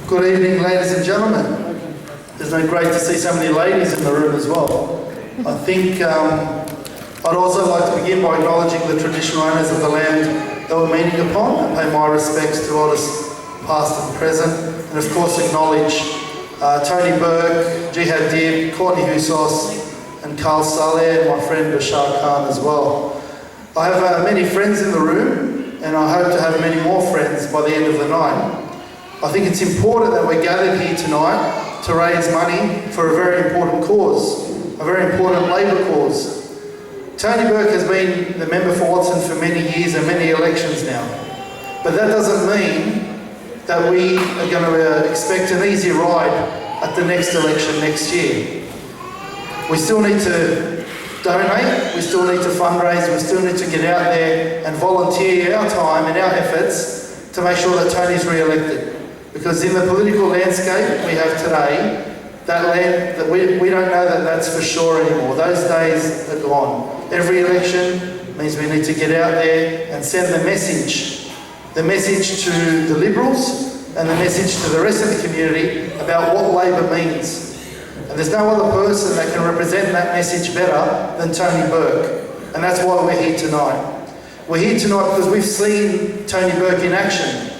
Good evening, ladies and gentlemen. Isn't it great to see so many ladies in the room as well? I think I'd also like to begin by acknowledging the traditional owners of the land that we're meeting upon and pay my respects to elders past and present, and of course acknowledge Tony Burke, Jihad Dib, Courtney Husos and Carl Saleh and my friend Bashar Khan as well. I have many friends in the room and I hope to have many more friends by the end of the night. I think it's important that we're gathered here tonight to raise money for a very important cause, a very important Labor cause. Tony Burke has been the member for Watson for many years and many elections now. But that doesn't mean that we are going to expect an easy ride at the next election next year. We still need to donate, we still need to fundraise, we still need to get out there and volunteer our time and our efforts to make sure that Tony's re-elected. Because in the political landscape we have today, we don't know that that's for sure anymore. Those days are gone. Every election means we need to get out there and send the message to the Liberals and the message to the rest of the community about what Labor means. And there's no other person that can represent that message better than Tony Burke. And that's why we're here tonight. We're here tonight because we've seen Tony Burke in action.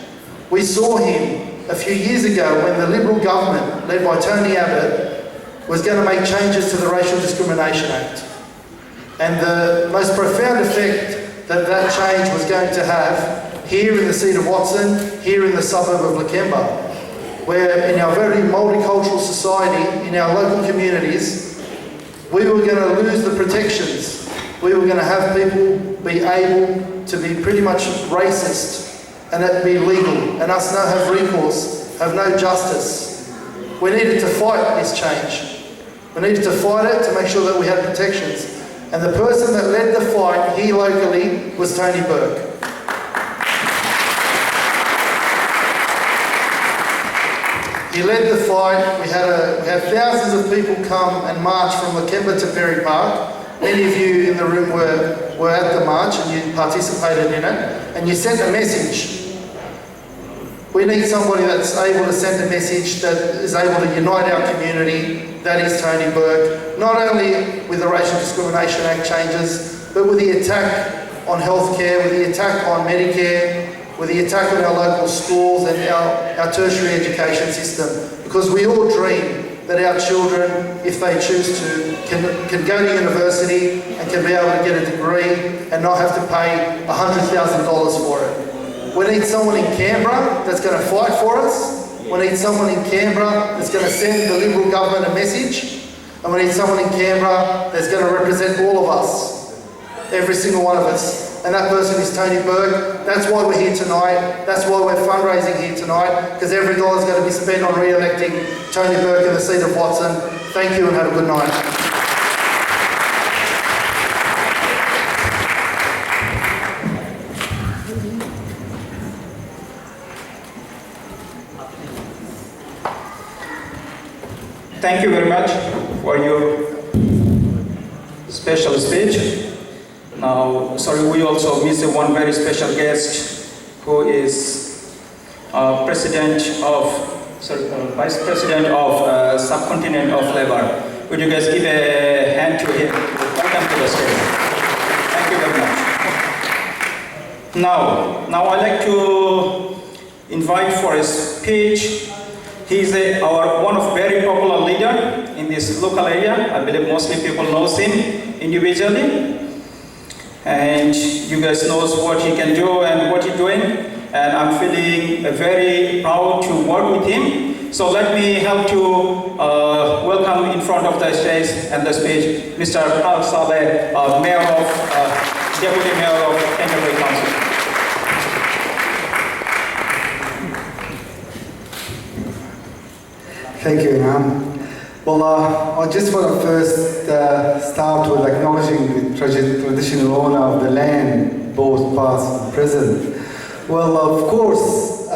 We saw him a few years ago when the Liberal government, led by Tony Abbott, was going to make changes to the Racial Discrimination Act. And the most profound effect that that change was going to have here in the seat of Watson, here in the suburb of Lakemba, where in our very multicultural society, in our local communities, we were going to lose the protections. We were going to have people be able to be pretty much racist and it be legal, and us not have recourse, have no justice. We needed to fight this change. We needed to fight it to make sure that we had protections. And the person that led the fight here locally was Tony Burke. He led the fight. We had thousands of people come and march from Lakemba to Perry Park. Many of you in the room were at the march and you participated in it, and you sent a message. We need somebody that's able to send a message that is able to unite our community. That is Tony Burke, not only with the Racial Discrimination Act changes, but with the attack on healthcare, with the attack on Medicare, with the attack on our local schools and our tertiary education system. Because we all dream that our children, if they choose to, can go to university and can be able to get a degree and not have to pay $100,000 for it. We need someone in Canberra that's going to fight for us. We need someone in Canberra that's going to send the Liberal government a message. And we need someone in Canberra that's going to represent all of us, every single one of us. And that person is Tony Burke. That's why we're here tonight. That's why we're fundraising here tonight, because every dollar is going to be spent on re-electing Tony Burke in the seat of Watson. Thank you and have a good night. Thank you very much for your special speech. Now, sorry, we also missed one very special guest who is Vice President of Subcontinent of Labour. Would you guys give a hand to him? Welcome to the stage. Thank you very much. Now I'd like to invite for a speech. He's one of very popular leader in this local area. I believe mostly people know him individually. And you guys knows what he can do and what he's doing. And I'm feeling very proud to work with him. So let me help to welcome in front of the stage and the speech, Mr. Carl Saleh, Deputy Mayor of Canterbury Council. Thank you, Inam. Well, I just want to first start with acknowledging the traditional owner of the land, both past and present. Well, of course,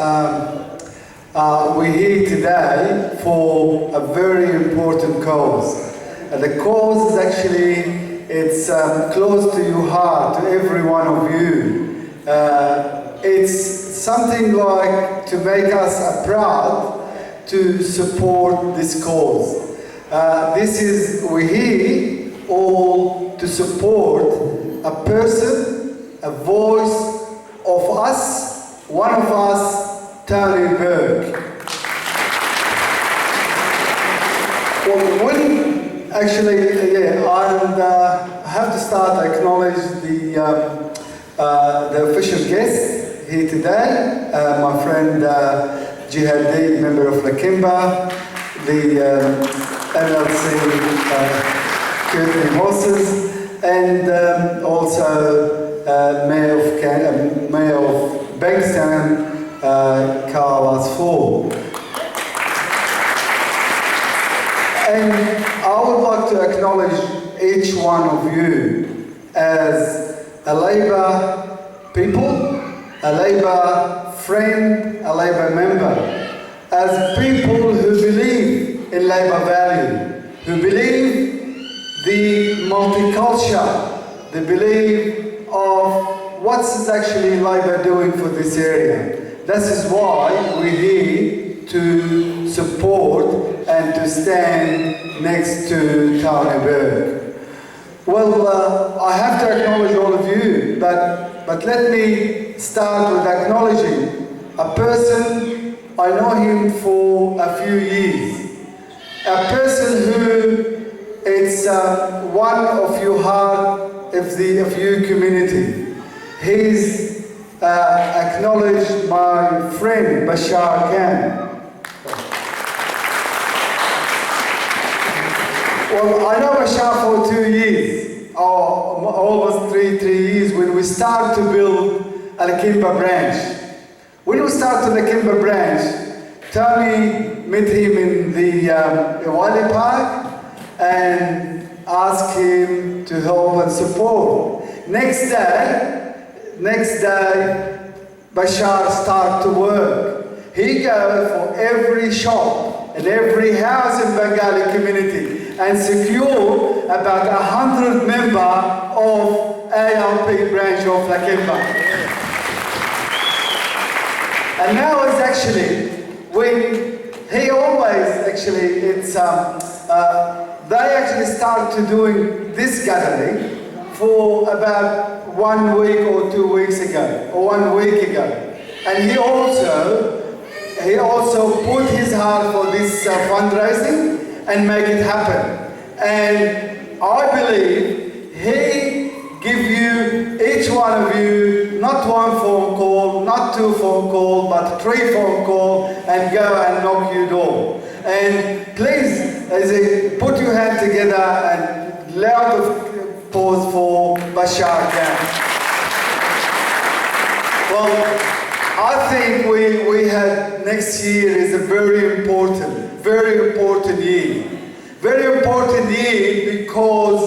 we're here today for a very important cause. The cause is actually, it's close to your heart, to every one of you. It's something like to make us proud to support this cause. We're here all to support a person, a voice of us, one of us, Tony Berg. Well, when actually, and I have to start to acknowledge the official guest here today, my friend Jihad Deed, member of Lakimba, the NLC Curtain Horses, and also Mayor of Bankstown, Carl Asfor. And I would like to acknowledge each one of you as a Labour people, a Labour friend, a Labour member, as people who believe in Labour value, who believe the multicultural, they believe of what's actually Labour doing for this area. This is why we're here to support and to stand next to Tony Berg. Well, I have to acknowledge all of you, but let me start with acknowledging a person, I know him for a few years, a person who is one of your heart of your community. He's acknowledged my friend Bashar Khan. Well, I know Bashar for 2 years, or almost three years, when we start to build a Lakimba branch. When we start to the Lakimba branch, Tony met him in the Wali Park and asked him to help and support. Next day, Bashar started to work. He goes for every shop and every house in Bengali community and secure about 100 members of ALP branch of Lakimba. And now it's actually, when he always actually, they actually started to doing this gathering for about 1 week or 2 weeks ago, or 1 week ago. And he also put his heart for this fundraising and make it happen. And I believe he give you, each one of you, not one phone call, not 2 phone calls, but 3 phone calls, and go and knock your door. And please, put your hand together and loud applause for Bashar Khan. Well, I think we had next year is a very important year. Very important year because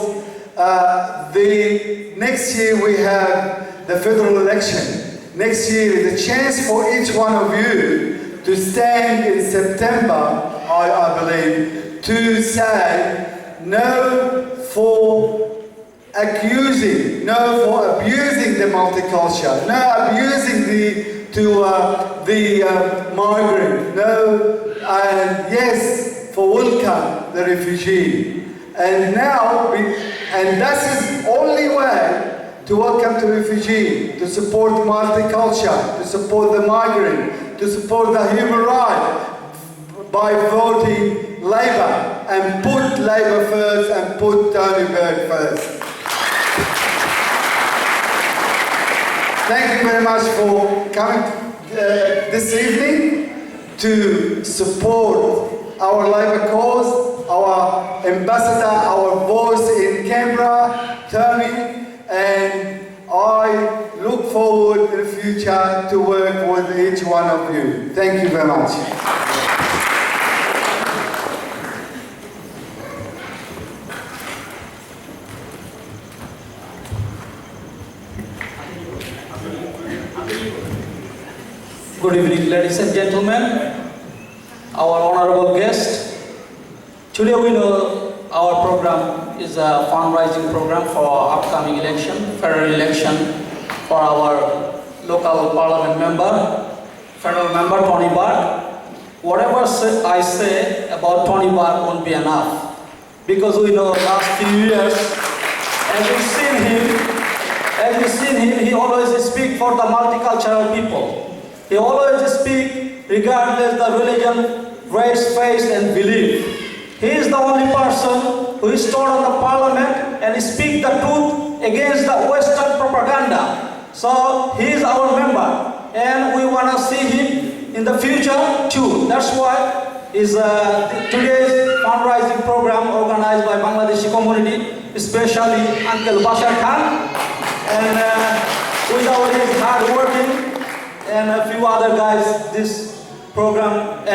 the next year we have the federal election. Next year is a chance for each one of you to stand in September, I believe, to say no for accusing, no for abusing the multicultural, no abusing the migrant, no, and yes for welcome the refugee. And now, and that is only way to welcome the refugee, to support multicultural, to support the migrant, to support the human right by voting Labour and put Labour first and put Tony Berg first. Thank you very much for coming this evening to support our Labour cause, our ambassador, our voice in Canberra, Tony, and I look forward in the future to work with each one of you. Thank you very much. Good evening, ladies and gentlemen, our honorable guest. Today we know our program is a fundraising program for upcoming election, federal election, for our local parliament member, federal member Tony Berg. whatever I say about Tony Bar won't be enough. Because we know last few years, as you've seen him, he always speak for the multicultural people. He always speak regardless the religion, race, faith and belief. He is the only person who stood on the parliament and speak the truth against the Western propaganda. So he is our member and we want to see him in the future too. That's why is today's fundraising program organized by Bangladeshi community, especially Uncle Bashar Khan, and without his hard working and a few other guys, this program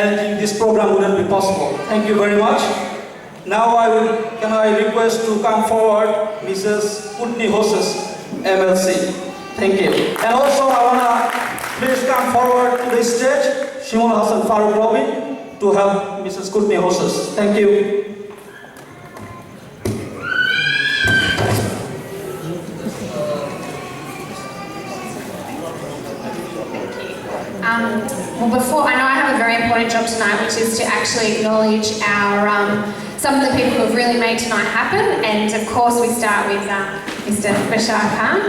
wouldn't be possible. Thank you very much. Now can I request to come forward Mrs. Putni Hoses, MLC. Thank you. And also I wanna please come forward to the stage, shimun Hasan farooq to help Mrs. Putni Hoses. Thank you. Well, before, I know I have a very important job tonight, which is to actually acknowledge some of the people who have really made tonight happen, and of course we start with Mr. Bashar Khan.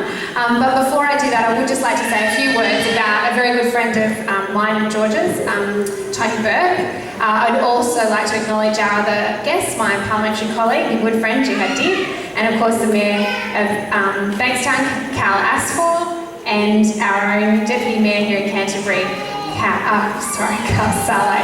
But before I do that, I would just like to say a few words about a very good friend of mine and George's, Tony Burke. I'd also like to acknowledge our other guests, my parliamentary colleague, my good friend Jihad Dib, and of course the Mayor of Bankstown, Cal Asfor, and our own Deputy Mayor here in Canterbury, Cal Saleh.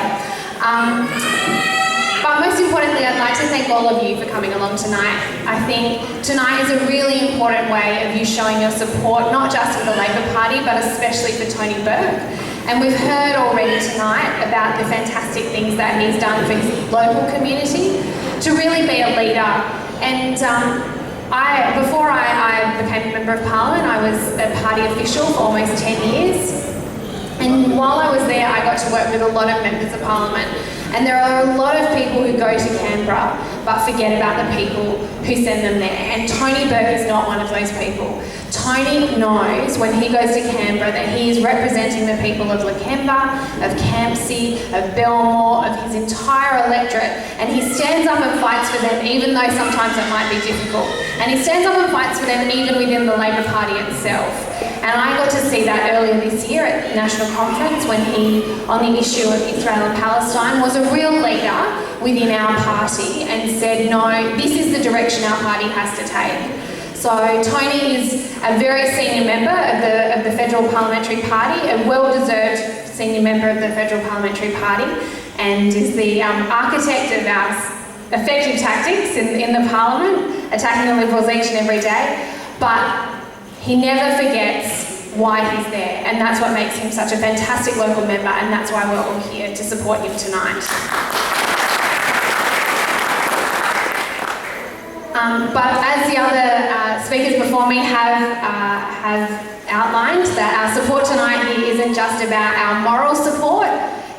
But most importantly, I'd like to thank all of you for coming along tonight. I think tonight is a really important way of you showing your support, not just for the Labor Party, but especially for Tony Burke. And we've heard already tonight about the fantastic things that he's done for his local community to really be a leader. And before I became a Member of Parliament, I was a party official for almost 10 years. And while I was there, I got to work with a lot of Members of Parliament. And there are a lot of people who go to Canberra but forget about the people who send them there. And Tony Burke is not one of those people. Tony knows when he goes to Canberra that he is representing the people of Lakemba, of Campsie, of Belmore, of his entire electorate. And he stands up and fights for them, even though sometimes it might be difficult. And he stands up and fights for them even within the Labor Party itself. And I got to see that earlier this year at the National Conference when he, on the issue of Israel and Palestine, was a real leader within our party and said, no, this is the direction our party has to take. So Tony is a very senior member of the Federal Parliamentary Party, a well-deserved senior member of the Federal Parliamentary Party, and is the architect of our effective tactics in the Parliament, attacking the Liberals each and every day. But he never forgets why he's there, and that's what makes him such a fantastic local member, and that's why we're all here to support him tonight. But as the other speakers before me have outlined, that our support tonight here isn't just about our moral support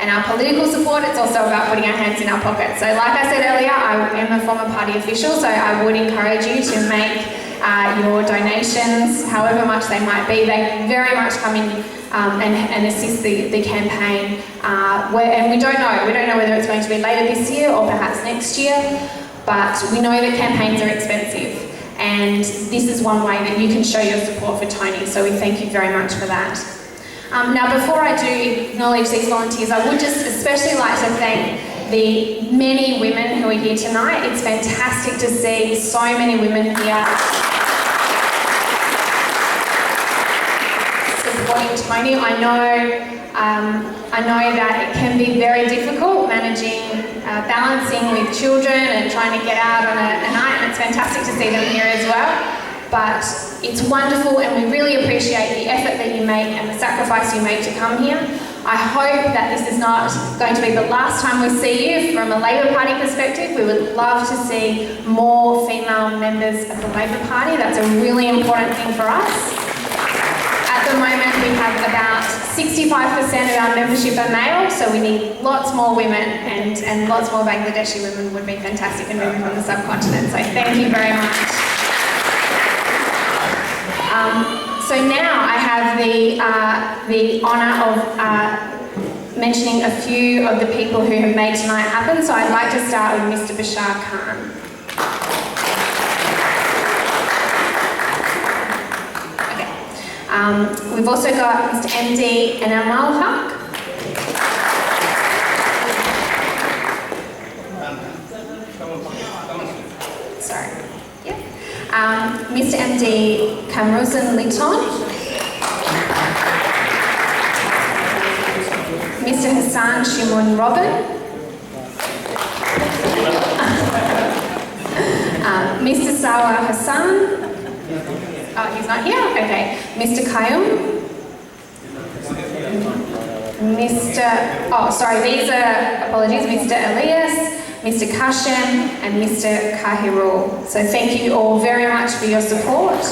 and our political support, it's also about putting our hands in our pockets. So like I said earlier, I am a former party official, so I would encourage you to make your donations, however much they might be. They very much come in and assist the campaign. And we don't know whether it's going to be later this year or perhaps next year, but we know that campaigns are expensive, and this is one way that you can show your support for Tony, so we thank you very much for that. Now, before I do acknowledge these volunteers, I would just especially like to thank the many women who are here tonight. It's fantastic to see so many women here supporting Tony. I know that it can be very difficult managing, balancing with children and trying to get out on a night, and it's fantastic to see them here as well. But it's wonderful, and we really appreciate the effort that you make and the sacrifice you make to come here. I hope that this is not going to be the last time we see you from a Labor Party perspective. We would love to see more female members of the Labor Party. That's a really important thing for us. At the moment, we have about 65% of our membership are male, so we need lots more women, and lots more Bangladeshi women would be fantastic in moving from the subcontinent. So thank you very much. So now I have the honour of mentioning a few of the people who have made tonight happen. So I'd like to start with Mr. Bashar Khan. Okay. We've also got Mr. MD and Amal Haq. Sorry. Yep. Mr. MD Kamruzan Liton. Mr. Hasan Shimun Robin. Mr. Sawa Hasan. Oh, he's not here? Okay. Mr. Kayum. These are, apologies, Mr. Elias, Mr. Kashem, and Mr. Kahirul. So thank you all very much for your support.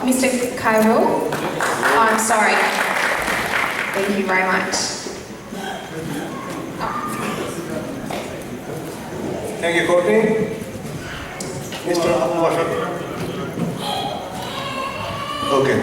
Mr. Kahirul. Oh, I'm sorry. Thank you very much. Thank you, Courtney. Mr. Abu Bashar. Okay.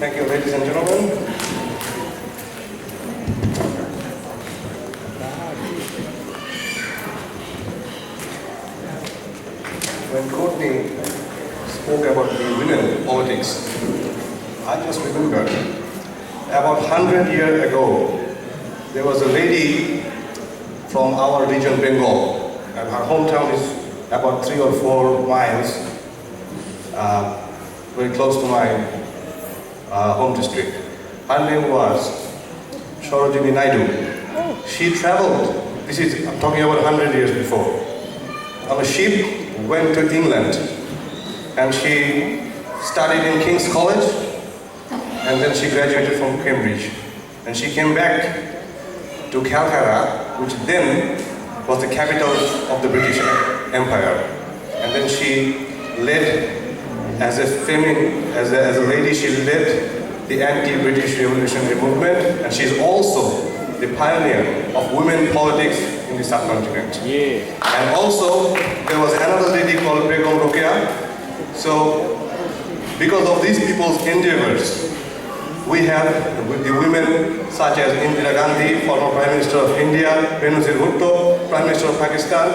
Thank you, ladies and gentlemen. When Courtney spoke about the women politics, I just remembered about 100 years ago, there was a lady from our region, Bengal, and her hometown is about 3 or 4 miles, very close to my home district. Her name was Sarojini Naidu. She traveled, I'm talking about 100 years before, on a ship, went to England, and she studied in King's College, and then she graduated from Cambridge. And she came back to Calcutta, which then was the capital of the British Empire. And then she led, as a lady, she led the anti-British revolutionary movement, and she's also the pioneer of women politics in the subcontinent. Yeah. And also, there was another lady called Begum Rokeya. So, because of these people's endeavors, we have the women such as Indira Gandhi, former Prime Minister of India, Benazir Bhutto, Prime Minister of Pakistan,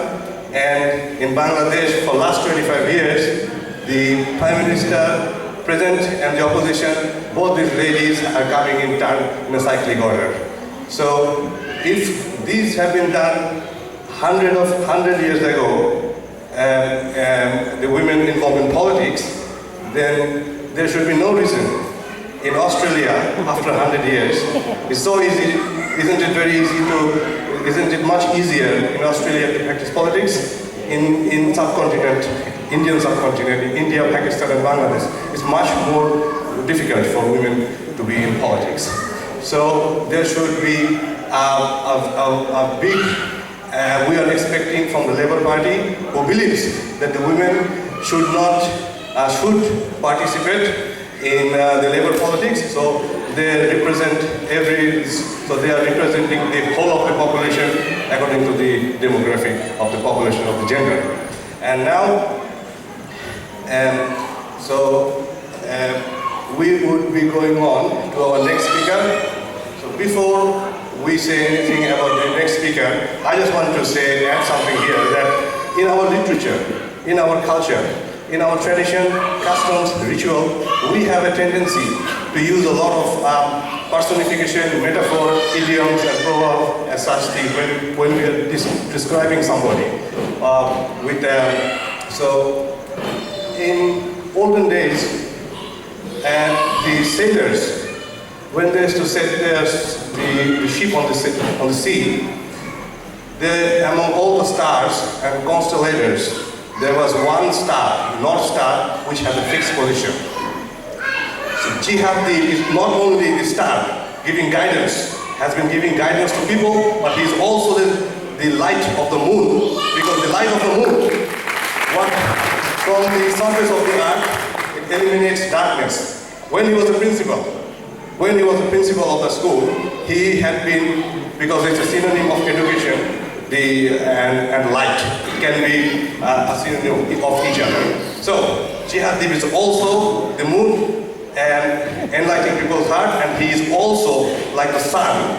and in Bangladesh for last 25 years, the Prime Minister, President, and the opposition, both these ladies are coming in turn in a cyclic order. So, if these have been done 100 years ago, the women involved in politics, then there should be no reason in Australia after 100 years. It's so easy, isn't it much easier in Australia to practice politics? In subcontinent, Indian subcontinent, in India, Pakistan, and Bangladesh, it's much more difficult for women to be in politics. So there should be a big, we are expecting from the Labour Party, who believes that the women should participate in the Labour politics. So they represent they are representing the whole of the population according to the demographic of the population of the gender. And now, we would be going on to our next speaker. So before we say anything about the next speaker, I just want to add something here, that in our literature, in our culture, in our tradition, customs, ritual, we have a tendency to use a lot of personification, metaphor, idioms, and proverbs as such things when we are describing somebody. in olden days, and the sailors, when they used to set the ship on the sea, among all the stars and constellators, there was one star, North Star, which had a fixed position. So Jihad is not only the star giving guidance, has been giving guidance to people, but he is also the light of the moon, because the light of the moon, from the surface of the earth, it eliminates darkness. When he was a principal of the school, he had been, because it's a synonym of education, and light can be a synonym of each other. So Jihad is also the moon and enlightening people's heart, and he is also like the sun,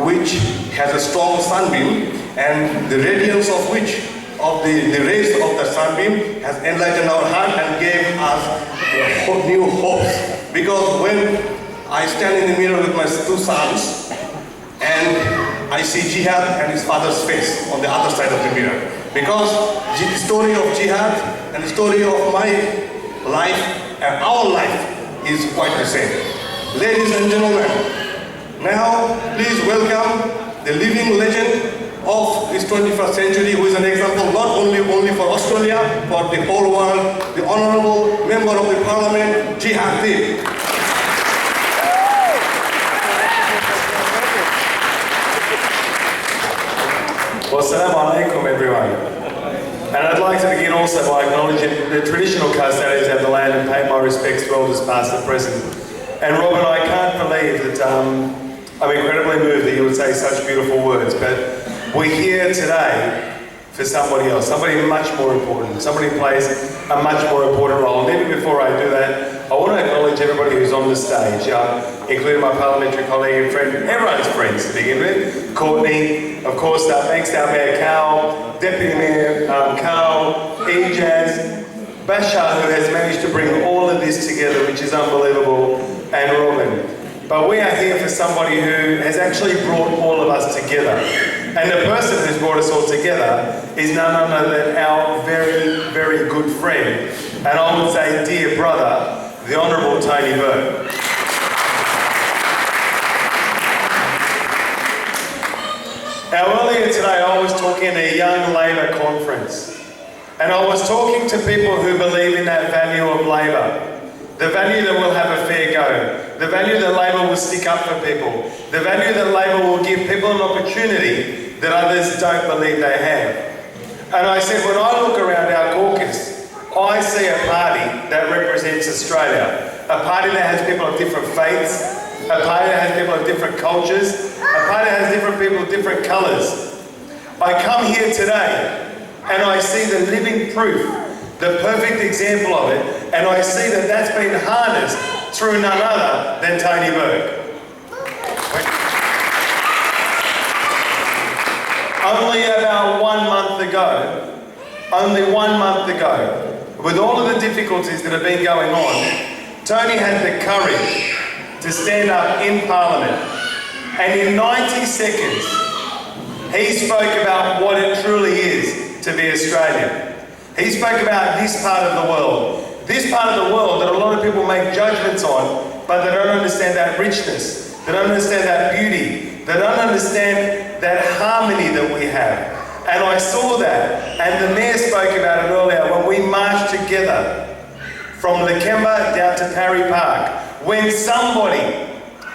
which has a strong sunbeam, and the radiance of which, of the rays of the sunbeam, has enlightened our heart and gave us new hopes. Because when I stand in the mirror with my two sons, and I see Jihad and his father's face on the other side of the mirror. Because the story of Jihad and the story of my life and our life is quite the same. Ladies and gentlemen, now please welcome the living legend of this 21st century, who is an example not only for Australia, but the whole world, the Honorable Member of the Parliament, Jihad Dib. Well, assalamu alaikum everyone. And I'd like to begin also by acknowledging the traditional custodians of the land and pay my respects to elders past and present. And Robin, I can't believe that, I'm incredibly moved that you would say such beautiful words, but we're here today for somebody else, somebody much more important, somebody who plays a much more important role. And even before I do that, I want to acknowledge everybody who's on the stage, including my parliamentary colleague and friend, everyone's friends to begin with, Courtney, of course, thanks to our Mayor Carl, Deputy Mayor Carl, Ejaz, Bashar, who has managed to bring all of this together, which is unbelievable, and Robin. But we are here for somebody who has actually brought all of us together. And the person who's brought us all together is none other than our very, very good friend, and I would say dear brother, the Honourable Tony Burke. Now earlier today I was talking at a Young Labour conference, and I was talking to people who believe in that value of Labour. The value that we'll have a fair go. The value that Labour will stick up for people. The value that Labour will give people an opportunity that others don't believe they have. And I said, when I look around our caucus, I see a party that represents Australia. A party that has people of different faiths. A party that has people of different cultures. A party that has different people of different colours. I come here today and I see the living proof, the perfect example of it, and I see that that's been harnessed through none other than Tony Burke. Only about 1 month ago, with all of the difficulties that have been going on, Tony had the courage to stand up in Parliament, and in 90 seconds, he spoke about what it truly is to be Australian. He spoke about this part of the world. This part of the world that a lot of people make judgments on, but they don't understand that richness, they don't understand that beauty, they don't understand that harmony that we have. And I saw that, and the Mayor spoke about it earlier, when we marched together from Lakemba down to Parry Park, when somebody,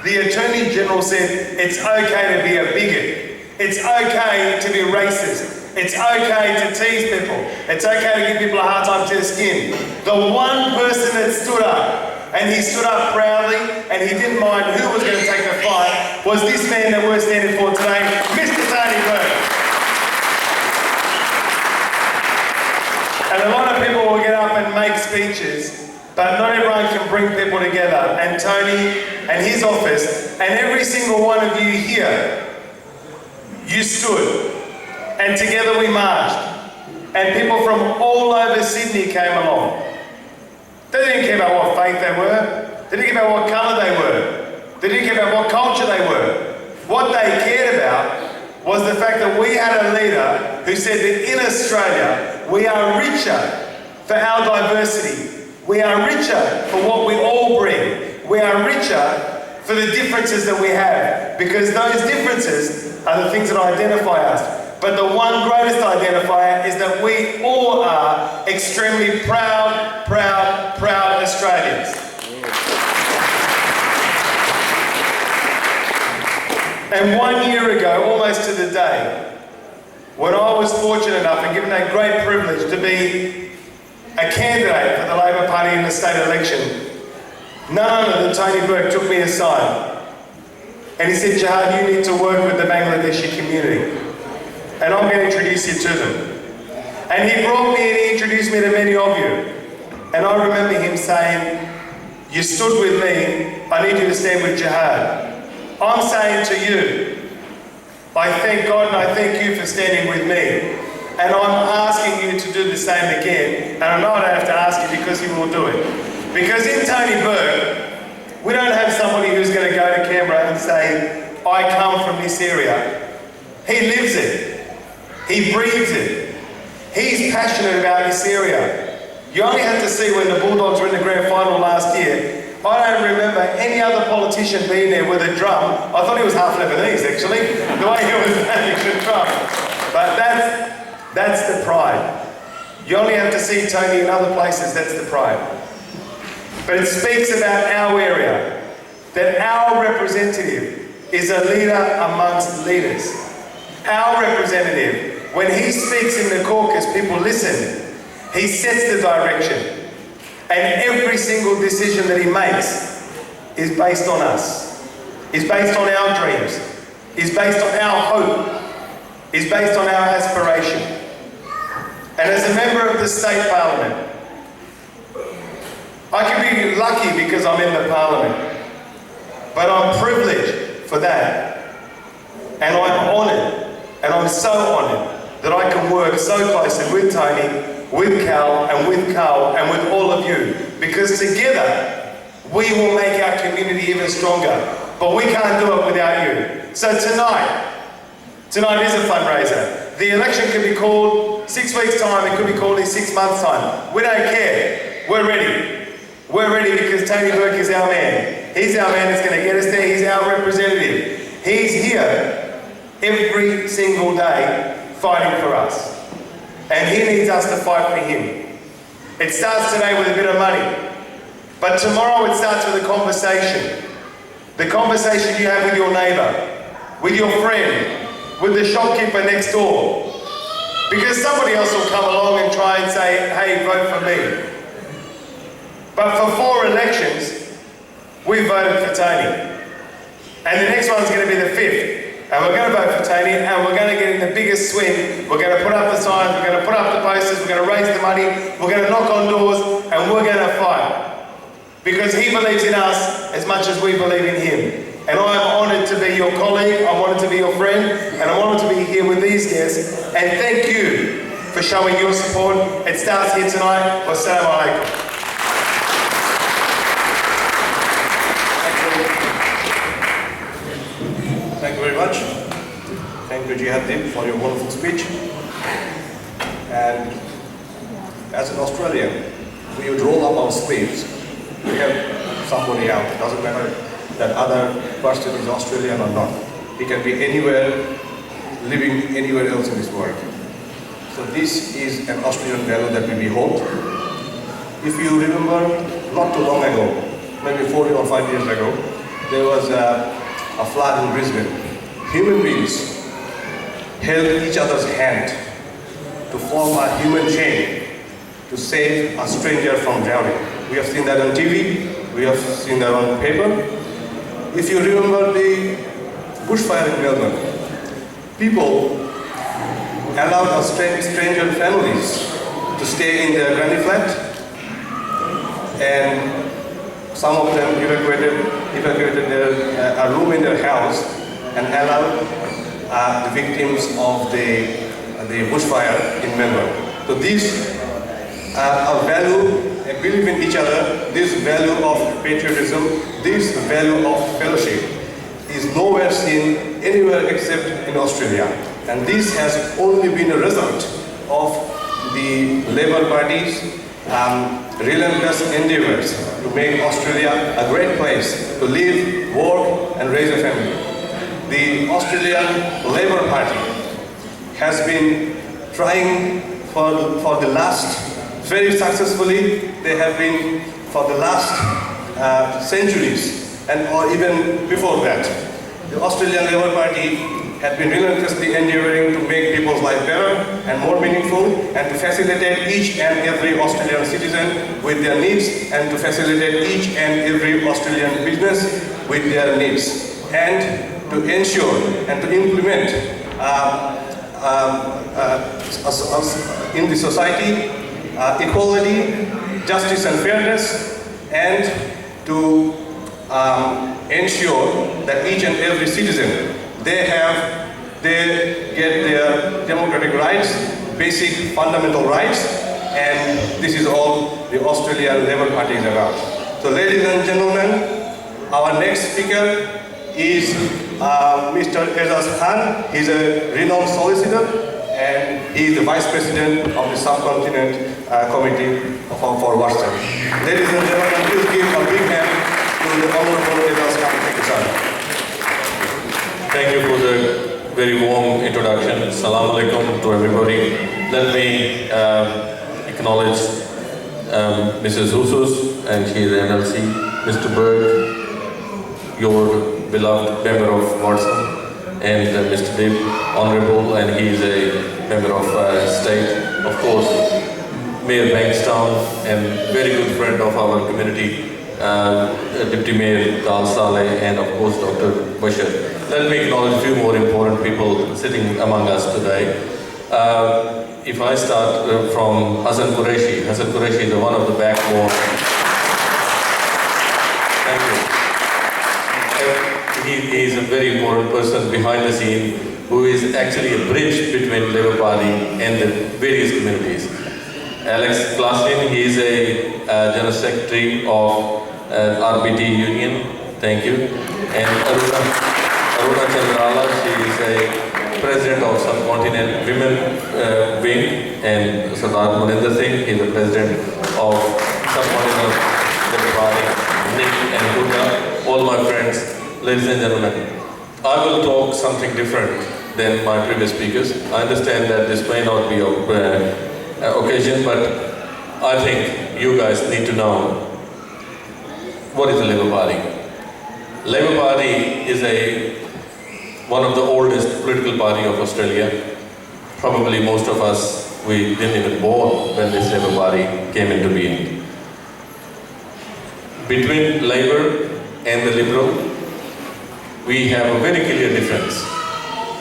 the Attorney General, said it's okay to be a bigot, it's okay to be racist, it's okay to tease people, it's okay to give people a hard time to their skin. The one person that stood up, and he stood up proudly, and he didn't mind who was going to take the fight, was this man that we're standing for today, Mr. Tony Burke. And a lot of people will get up and make speeches, but not everyone can bring people together. And Tony and his office, and every single one of you here, you stood. And together we marched. And people from all over Sydney came along. They didn't care about what faith they were. They didn't care about what colour they were. They didn't care about what culture they were. What they cared about was the fact that we had a leader who said that in Australia we are richer for our diversity. We are richer for what we all bring. We are richer for the differences that we have, because those differences are the things that identify us. But the one greatest identifier is that we all are extremely proud, proud, proud Australians. And 1 year ago, almost to the day, when I was fortunate enough and given that great privilege to be a candidate for the Labor Party in the state election, none other than Tony Burke took me aside and he said, Jihad, you need to work with the Bangladeshi community and I'm going to introduce you to them. And he brought me and he introduced me to many of you. And I remember him saying, you stood with me, I need you to stand with Jihad. I'm saying to you, I thank God and I thank you for standing with me. And I'm asking you to do the same again. And I know I don't have to ask you because you will do it. Because in Tony Burke, we don't have somebody who's going to go to Canberra and say, I come from this area. He lives it. He breathes it. He's passionate about this area. You only have to see when the Bulldogs were in the grand final last year. I don't remember any other politician being there with a drum. I thought he was half Lebanese, actually, the way he was managing the drum. But that's the pride. You only have to see Tony in other places, that's the pride. But it speaks about our area, that our representative is a leader amongst leaders. Our representative, when he speaks in the caucus, people listen. He sets the direction. And every single decision that he makes is based on us, is based on our dreams, is based on our hope, is based on our aspiration. And as a member of the state parliament, I can be lucky because I'm in the parliament, but I'm privileged for that. And I'm honoured, and I'm so honoured that I can work so closely with Tony, with Cal and with Carl and with all of you, because together we will make our community even stronger. But we can't do it without you. So tonight is a fundraiser. The election could be called 6 weeks' time, it could be called in 6 months' time. We don't care. We're ready. We're ready because Tony Burke is our man. He's our man that's going to get us there. He's our representative. He's here every single day fighting for us. And he needs us to fight for him. It starts today with a bit of money. But tomorrow it starts with a conversation. The conversation you have with your neighbour, with your friend, with the shopkeeper next door. Because somebody else will come along and try and say, hey, vote for me. But for 4 elections, we voted for Tony. And the next one's going to be the 5th. And we're going to vote for Tony, and we're going to get in the biggest swing. We're going to put up the signs, we're going to put up the posters, we're going to raise the money, we're going to knock on doors, and we're going to fight. Because he believes in us as much as we believe in him. And I'm honoured to be your colleague, I'm honoured to be your friend, and I'm honoured to be here with these guests. And thank you for showing your support. It starts here tonight. Wassalamu alaikum. Thank you very much. Thank you, Jihad, for your wonderful speech. And as an Australian, we would roll up our sleeves. We have somebody out. It doesn't matter that other person is Australian or not. He can be anywhere, living anywhere else in this world. So this is an Australian value that we behold. If you remember, not too long ago, maybe 40 or 5 years ago, there was a flood in Brisbane. Human beings held each other's hand to form a human chain to save a stranger from drowning. We have seen that on TV, we have seen that on paper. If you remember the bushfire in Melbourne, people allowed stranger families to stay in their granny flat, and some of them evacuated a room in their house and allowed the victims of the bushfire in Melbourne. So these a value, a belief in each other, this value of patriotism, this value of fellowship is nowhere seen anywhere except in Australia. And this has only been a result of the Labour parties relentless endeavors to make Australia a great place to live, work and raise a family. The Australian Labour Party has been trying for the last, very successfully, they have been for the last centuries and or even before that. The Australian Labour Party had been relentlessly endeavoring to make people's life better and more meaningful and to facilitate each and every Australian citizen with their needs and to facilitate each and every Australian business with their needs and to ensure and to implement in the society equality, justice and fairness, and to ensure that each and every citizen they get their democratic rights, basic fundamental rights, and this is all the Australian Labour Party is about. So ladies and gentlemen, our next speaker is Mr. Hasan. He's a renowned solicitor and he is the Vice President of the Subcontinent Committee for Western. Ladies and gentlemen, please give a big hand to the Honorable Hasan. Thank you, sir. Thank you for the very warm introduction. Assalamu alaikum to everybody. Let me acknowledge Mrs. Husus, and she is NLC, Mr. Berg, your beloved member of Watson, and Mr. Dib, Honorable, and he is a member of state. Of course, Mayor Bankstown, and very good friend of our community, Deputy Mayor Dal Saleh, and of course Dr. Bashir. Let me acknowledge a few more important people sitting among us today. If I start from Hasan Qureshi. Hasan Qureshi is one of the backbone. Thank you. He is a very important person behind the scene who is actually a bridge between Labour Party and the various communities. Alex Glaslin, he is a General Secretary of RBT Union. Thank you. And Aruna Chandrala, she is a President of Subcontinent Women Wing, and Sardar Maninder Singh, he is the President of Subcontinent Labour Party. Nick and Gunda, all my friends, ladies and gentlemen, I will talk something different than my previous speakers. I understand that this may not be an occasion, but I think you guys need to know what is the Labour Party. Labour Party is one of the oldest political party of Australia. Probably most of us, we didn't even born when this Labour Party came into being. Between Labour and the Liberal, we have a very clear difference.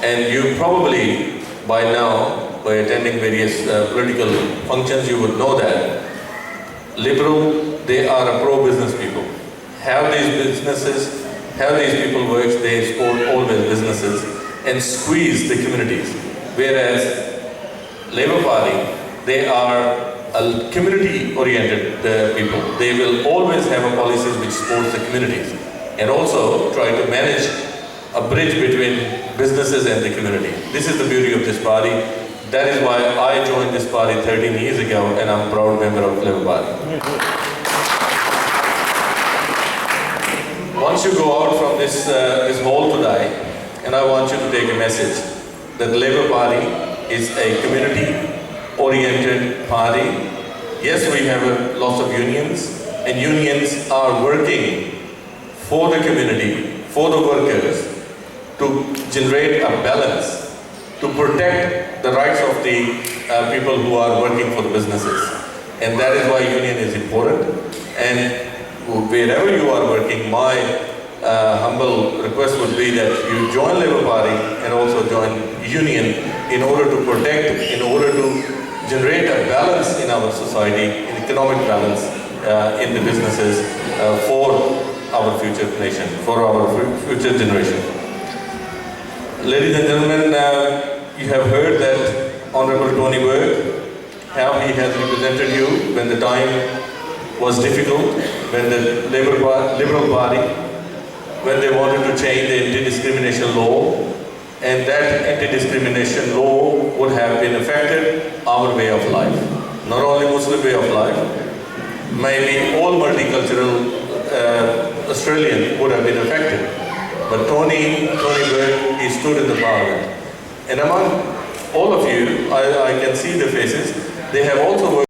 And you probably, by now, by attending various political functions, you would know that Liberal, they are a pro-business people. Have these businesses, have these people work, they support always businesses and squeeze the communities. Whereas Labour Party, they are a community-oriented people. They will always have a policies which supports the communities and also try to manage a bridge between businesses and the community. This is the beauty of this party. That is why I joined this party 13 years ago and I'm a proud member of Labour Party. Once you go out from this hall today, and I want you to take a message that the Labour Party is a community-oriented party. Yes, we have lots of unions, and unions are working for the community, for the workers, to generate a balance, to protect the rights of the people who are working for the businesses. And that is why union is important. And wherever you are working, my humble request would be that you join Labour Party and also join union in order to protect, in order to generate a balance in our society, an economic balance in the businesses for our future nation, for our future generation. Ladies and gentlemen, you have heard that Honorable Tony Berg, how he has represented you when the time was difficult, when the Liberal Party, when they wanted to change the anti-discrimination law, and that anti-discrimination law would have been affected our way of life. Not only Muslim way of life, maybe all multicultural Australian would have been affected. But Tony Bird, he stood in the parliament. And among all of you, I can see the faces, they have also worked